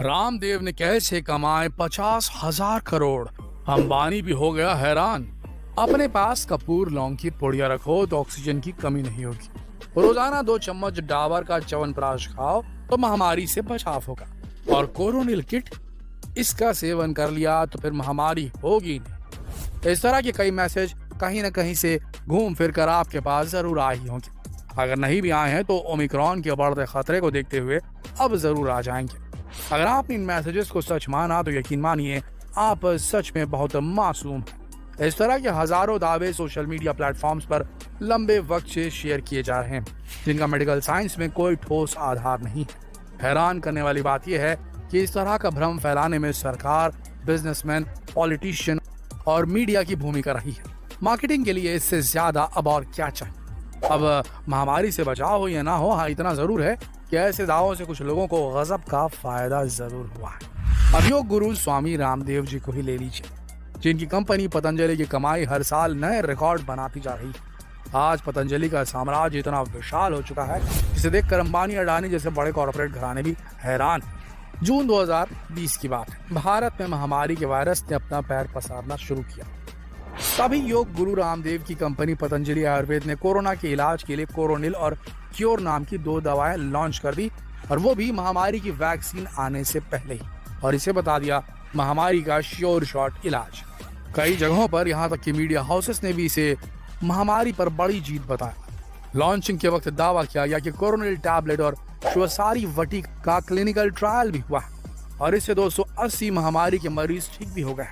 रामदेव ने कैसे कमाए 50,000 करोड़। अंबानी भी हो गया हैरान। अपने पास कपूर लौंग की पुड़िया रखो तो ऑक्सीजन की कमी नहीं होगी। रोजाना 2 चम्मच डाबर का च्यवनप्राश खाओ तो महामारी से बचाव होगा। और कोरोनिल किट, इसका सेवन कर लिया तो फिर महामारी होगी नहीं। इस तरह के कई मैसेज कहीं न कहीं से घूम फिर कर आपके पास जरूर आए ही होंगे। अगर नहीं भी आए हैं तो ओमिक्रॉन के बढ़ते खतरे को देखते हुए अब जरूर आ जाएंगे। अगर आपने इन मैसेजेस को सच माना तो यकीन मानिए आप सच में बहुत मासूम हैं। इस तरह के हजारों दावे सोशल मीडिया प्लेटफॉर्म्स पर लंबे वक्त से शेयर किए जा रहे हैं, जिनका मेडिकल साइंस में कोई ठोस आधार नहीं है। हैरान करने वाली बात यह है कि इस तरह का भ्रम फैलाने में सरकार, बिजनेसमैन, पॉलिटिशियन और मीडिया की भूमिका रही है। मार्केटिंग के लिए इससे ज्यादा अब और क्या चाहिए। अब महामारी से बचाव हो या ना हो, हाँ इतना जरूर है कि ऐसे दावों से कुछ लोगों को गजब का फायदा जरूर हुआ है। अब योग गुरु स्वामी रामदेव जी को ही ले लीजिए, जिनकी कंपनी पतंजलि की कमाई हर साल नए रिकॉर्ड बनाती जा रही है। आज पतंजलि का साम्राज्य इतना विशाल हो चुका है जिसे देखकर अंबानी, अडानी जैसे बड़े कॉर्पोरेट घराने भी हैरान हैं। जून 2020 की बात है। भारत में महामारी के वायरस ने अपना पैर पसारना शुरू किया। तभी योग गुरु रामदेव की कंपनी पतंजलि आयुर्वेद ने कोरोना के इलाज के लिए कोरोनिल और क्योर नाम की 2 दवाएं लॉन्च कर दी, और वो भी महामारी की वैक्सीन आने से पहले ही। और इसे बता दिया महामारी का श्योर शॉट इलाज। कई जगहों पर यहाँ तक कि मीडिया हाउसेस ने भी इसे महामारी पर बड़ी जीत बताया। लॉन्चिंग के वक्त दावा किया गया कि कोरोनिल टैबलेट और श्वसारी वटी का क्लिनिकल ट्रायल भी हुआ, और इससे 280 महामारी के मरीज ठीक भी हो गए।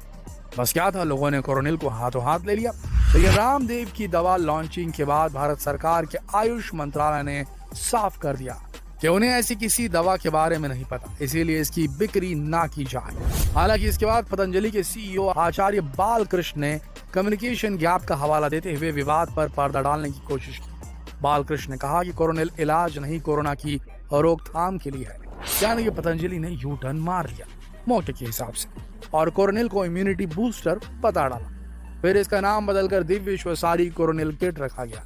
बस क्या था, लोगों ने कोरोनिल को हाथों हाथ ले लिया। लेकिन रामदेव की दवा लॉन्चिंग के बाद भारत सरकार के आयुष मंत्रालय ने साफ कर दिया कि उन्हें ऐसी किसी दवा के बारे में नहीं पता, इसीलिए इसकी बिक्री ना की जाए। हालांकि इसके बाद पतंजलि के सीईओ आचार्य बालकृष्ण ने कम्युनिकेशन गैप का हवाला देते हुए विवाद पर पर्दा डालने की कोशिश की। बालकृष्ण ने कहा कि कोरोनिल इलाज नहीं, कोरोना की रोकथाम के लिए है। यानी कि पतंजलि ने यू टर्न मार लिया मौके के हिसाब से और कोरोनिल को इम्यूनिटी बूस्टर बता डाला। फिर इसका नाम बदलकर दिव्य श्वसारी कोरोनिल किट रखा गया।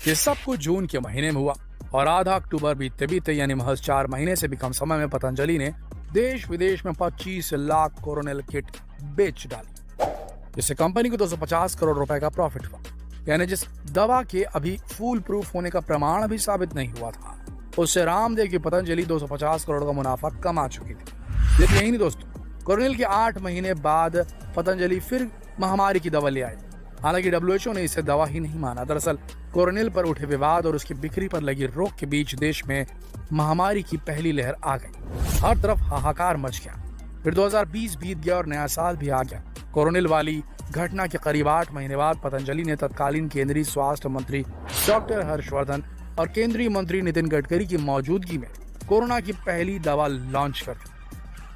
ये सब कुछ जून के महीने में हुआ और आधा अक्टूबर बीतते बीतते यानी महज 4 महीने से भी कम समय में पतंजलि ने देश विदेश में 25 लाख कोरोनिल किट बेच डाली, जिससे कंपनी को 250 करोड़ रुपए का प्रॉफिट हुआ। यानी जिस दवा के अभी फूल प्रूफ होने का प्रमाण अभी साबित नहीं हुआ था, उससे रामदेव की पतंजलि 250 करोड़ का मुनाफा कमा चुकी थी। लेकिन यही नहीं दोस्तों, कोरोनिल के 8 महीने बाद पतंजलि फिर महामारी की दवा ले आई। हालांकि WHO ने इसे दवा ही नहीं माना। दरअसल कोरोनिल पर उठे विवाद और उसकी बिक्री पर लगी रोक के बीच देश में महामारी की पहली लहर आ गई। हर तरफ हाहाकार मच गया। फिर 2020 बीत गया और नया साल भी आ गया। कोरोनिल वाली घटना के करीब 8 महीने बाद पतंजलि ने तत्कालीन केंद्रीय स्वास्थ्य मंत्री डॉक्टर हर्षवर्धन और केंद्रीय मंत्री नितिन गडकरी की मौजूदगी में कोरोना की पहली दवा लॉन्च कर दी।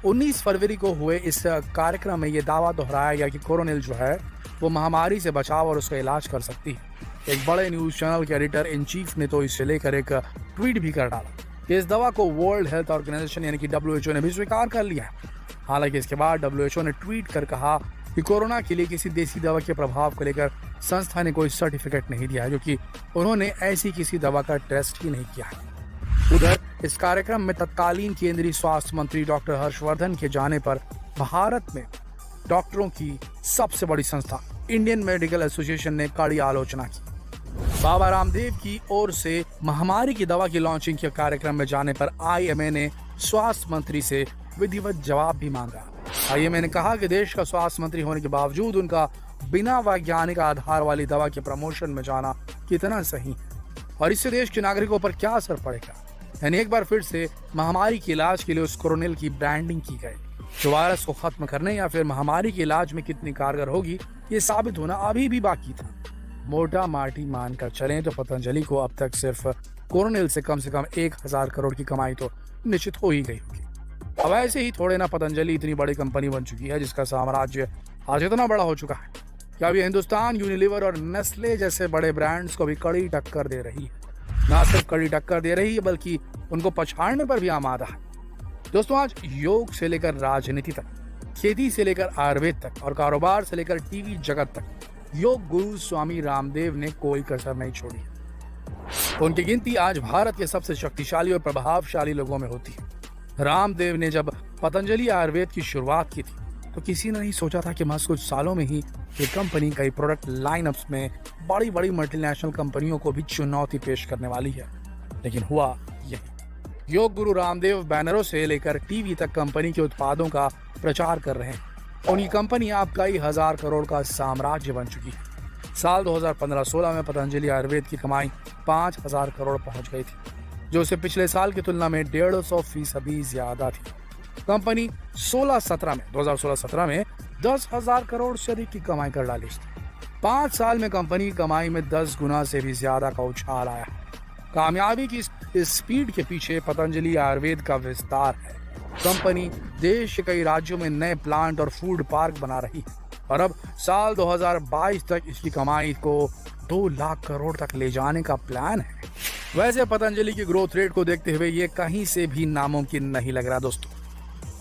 19 फरवरी को हुए इस कार्यक्रम में यह दावा दोहराया गया कि कोरोनिल जो है वो महामारी से बचाव और उसका इलाज कर सकती है। एक बड़े न्यूज चैनल के एडिटर इन चीफ ने तो इसे लेकर एक ट्वीट भी कर डाला कि इस दवा को वर्ल्ड हेल्थ ऑर्गेनाइजेशन यानी कि WHO ने भी स्वीकार कर लिया है। हालांकि इसके बाद WHO ने ट्वीट कर कहा कि कोरोना के लिए किसी देसी दवा के प्रभाव को लेकर संस्था ने कोई सर्टिफिकेट नहीं दिया है, क्योंकि उन्होंने ऐसी किसी दवा का टेस्ट ही नहीं किया है। उधर इस कार्यक्रम में तत्कालीन केंद्रीय स्वास्थ्य मंत्री डॉक्टर हर्षवर्धन के जाने पर भारत में डॉक्टरों की सबसे बड़ी संस्था इंडियन मेडिकल एसोसिएशन ने कड़ी आलोचना की। बाबा रामदेव की ओर से महामारी की दवा की लॉन्चिंग के कार्यक्रम में जाने पर IMA ने स्वास्थ्य मंत्री से विधिवत जवाब भी मांगा। IMA ने कहा कि देश का स्वास्थ्य मंत्री होने के बावजूद उनका बिना वैज्ञानिक आधार वाली दवा के प्रमोशन में जाना कितना सही है और इससे देश के नागरिकों पर क्या असर पड़ेगा। यानी एक बार फिर से महामारी के इलाज के लिए उस कोरोनिल की ब्रांडिंग की गई, जो वायरस को खत्म करने या फिर महामारी के इलाज में कितनी कारगर होगी ये साबित होना अभी भी बाकी था। मोटा माटी मानकर चलें तो पतंजलि को अब तक सिर्फ कोरोनिल से कम 1000 करोड़ की कमाई तो निश्चित हो ही गई होगी। अब ऐसे ही थोड़े ना पतंजलि इतनी बड़ी कंपनी बन चुकी है जिसका साम्राज्य आज इतना बड़ा हो चुका है कि अभी हिंदुस्तान यूनिलीवर और नेस्ले जैसे बड़े ब्रांड्स को भी कड़ी टक्कर दे रही है। न सिर्फ कड़ी टक्कर दे रही है बल्कि उनको पछाड़ने पर भी आमादा है। दोस्तों, आज योग से लेकर राजनीति तक, खेती से लेकर आयुर्वेद तक और कारोबार से लेकर टीवी जगत तक योग गुरु स्वामी रामदेव ने कोई कसर नहीं छोड़ी। उनकी गिनती आज भारत के सबसे शक्तिशाली और प्रभावशाली लोगों में होती है। रामदेव ने जब पतंजलि आयुर्वेद की शुरुआत की थी तो किसी ने नहीं सोचा था कि महज कुछ सालों में ही ये कंपनी कई प्रोडक्ट लाइनअप्स में बड़ी बड़ी मल्टीनेशनल कंपनियों को भी चुनौती पेश करने वाली है। लेकिन हुआ यही, योग गुरु रामदेव बैनरों से लेकर टीवी तक कंपनी के उत्पादों का प्रचार कर रहे हैं। उनकी कंपनी अब कई हजार करोड़ का साम्राज्य बन चुकी है। साल 2015-16 में पतंजलि आयुर्वेद की कमाई 5,000 करोड़ पहुंच गई थी, जो उसे पिछले साल की तुलना में 150% ज्यादा थी। कंपनी 2016-17 में 10,000 करोड़ से अधिक की कमाई कर डाली थी। 5 साल में कंपनी की कमाई में 10 गुना से भी ज्यादा का उछाल आया। कामयाबी की इस स्पीड के पीछे पतंजलि आयुर्वेद का विस्तार है। कंपनी देश के कई राज्यों में नए प्लांट और फूड पार्क बना रही है और अब साल 2022 तक इसकी कमाई को 2 लाख करोड़ तक ले जाने का प्लान है। वैसे पतंजलि की ग्रोथ रेट को देखते हुए ये कहीं से भी नामुमकिन नहीं लग रहा दोस्तों।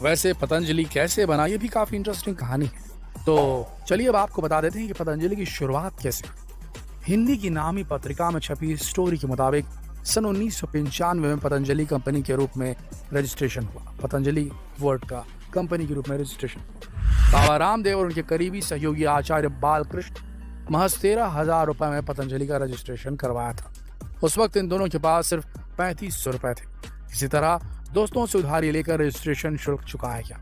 वैसे पतंजलि कैसे बना, ये भी काफी इंटरेस्टिंग कहानी है। तो चलिए अब आपको बता देते हैं कि पतंजलि की शुरुआत कैसे हुई। हिंदी की नामी पत्रिका में छपी स्टोरी के मुताबिक सन 1995 में पतंजलि कंपनी के रूप में रजिस्ट्रेशन हुआ। पतंजलि वर्ड का कंपनी के रूप में रजिस्ट्रेशन। बाबा रामदेव और उनके करीबी सहयोगी आचार्य बालकृष्ण महज 13,000 रुपए में पतंजलि का रजिस्ट्रेशन करवाया था। उस वक्त इन दोनों के पास सिर्फ 3500 रुपए थे। इसी तरह दोस्तों से उधारी लेकर रजिस्ट्रेशन शुल्क चुकाया गया।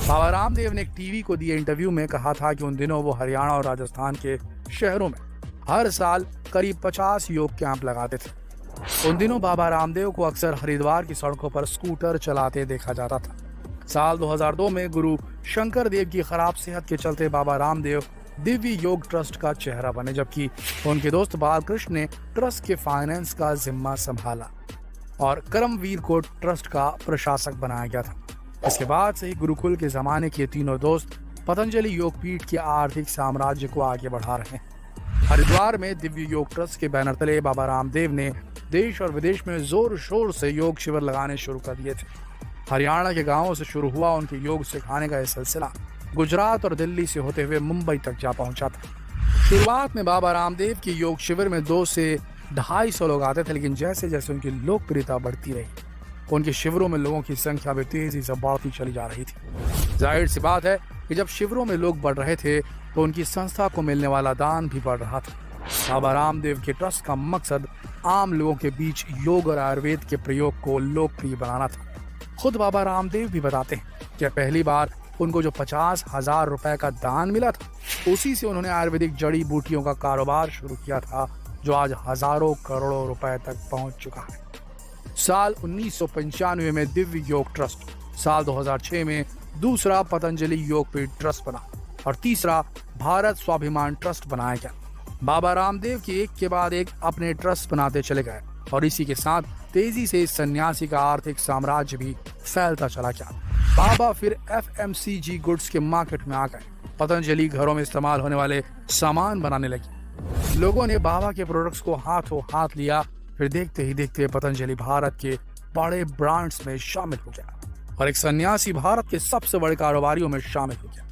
बाबा रामदेव ने एक टीवी को दिए इंटरव्यू में कहा था कि उन दिनों वो हरियाणा और राजस्थान के शहरों में हर साल करीब 50 योग कैंप लगाते थे। उन दिनों बाबा रामदेव को अक्सर हरिद्वार की सड़कों पर स्कूटर चलाते देखा जाता था। साल 2002 में गुरु शंकर देव की खराब सेहत के चलते बाबा रामदेव दिव्य योग ट्रस्ट का चेहरा बने, जबकि उनके दोस्त बालकृष्ण ने ट्रस्ट के फाइनेंस का जिम्मा संभाला और कर्मवीर को ट्रस्ट का प्रशासक बनाया गया था। इसके बाद से ही गुरुकुल के जमाने के तीनों दोस्त पतंजलि योगपीठ के आर्थिक साम्राज्य को आगे बढ़ा रहे हैं। हरिद्वार में दिव्य योग ट्रस्ट के बैनर तले बाबा रामदेव ने देश और विदेश में जोर शोर से योग शिविर लगाने शुरू कर दिए थे। हरियाणा के गांवों से शुरू हुआ उनके योग सिखाने का यह सिलसिला गुजरात और दिल्ली से होते हुए मुंबई तक जा पहुंचा था। शुरुआत में बाबा रामदेव के योग शिविर में 200 से 250 लोग आते थे, लेकिन जैसे जैसे उनकी लोकप्रियता बढ़ती रही उनके शिविरों में लोगों की संख्या भी तेजी से बढ़ती चली जा रही थी। जाहिर सी बात है कि जब शिविरों में लोग बढ़ रहे थे तो उनकी संस्था को मिलने वाला दान भी बढ़ रहा था। बाबा रामदेव के ट्रस्ट का मकसद आम लोगों के बीच योग और आयुर्वेद के प्रयोग को लोकप्रिय बनाना था। खुद बाबा रामदेव भी बताते हैं कि पहली बार उनको जो 50,000 रुपए का दान मिला था, उसी से उन्होंने आयुर्वेदिक जड़ी बूटियों का कारोबार शुरू किया था, जो आज हजारों करोड़ों रुपए तक पहुंच चुका है। साल 1995 में दिव्य योग ट्रस्ट, साल 2006 में दूसरा पतंजलि योगपीठ ट्रस्ट बना और तीसरा भारत स्वाभिमान ट्रस्ट बनाया गया। बाबा रामदेव के एक के बाद एक अपने ट्रस्ट बनाते चले गए और इसी के साथ तेजी से इस सन्यासी का आर्थिक साम्राज्य भी फैलता चला गया। बाबा फिर FMCG गुड्स के मार्केट में आ गए। पतंजलि घरों में इस्तेमाल होने वाले सामान बनाने लगी। लोगों ने बाबा के प्रोडक्ट्स को हाथों हाथ लिया। फिर देखते ही देखते पतंजलि भारत के बड़े ब्रांड्स में शामिल हो गया और एक सन्यासी भारत के सबसे बड़े कारोबारियों में शामिल हो गया।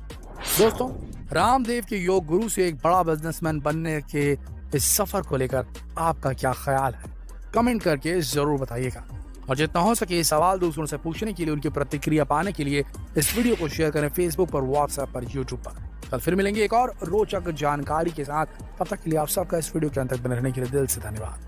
दोस्तों, रामदेव के योग गुरु से एक बड़ा बिजनेसमैन बनने के इस सफर को लेकर आपका क्या ख्याल है? कमेंट करके जरूर बताइएगा और जितना हो सके सवाल दूसरों से पूछने के लिए, उनकी प्रतिक्रिया पाने के लिए इस वीडियो को शेयर करें फेसबुक पर, व्हाट्सएप पर, यूट्यूब पर। कल फिर मिलेंगे एक और रोचक जानकारी के साथ। तब तक के लिए आप सबका इस वीडियो के अंत तक बने रहने के लिए दिल से धन्यवाद।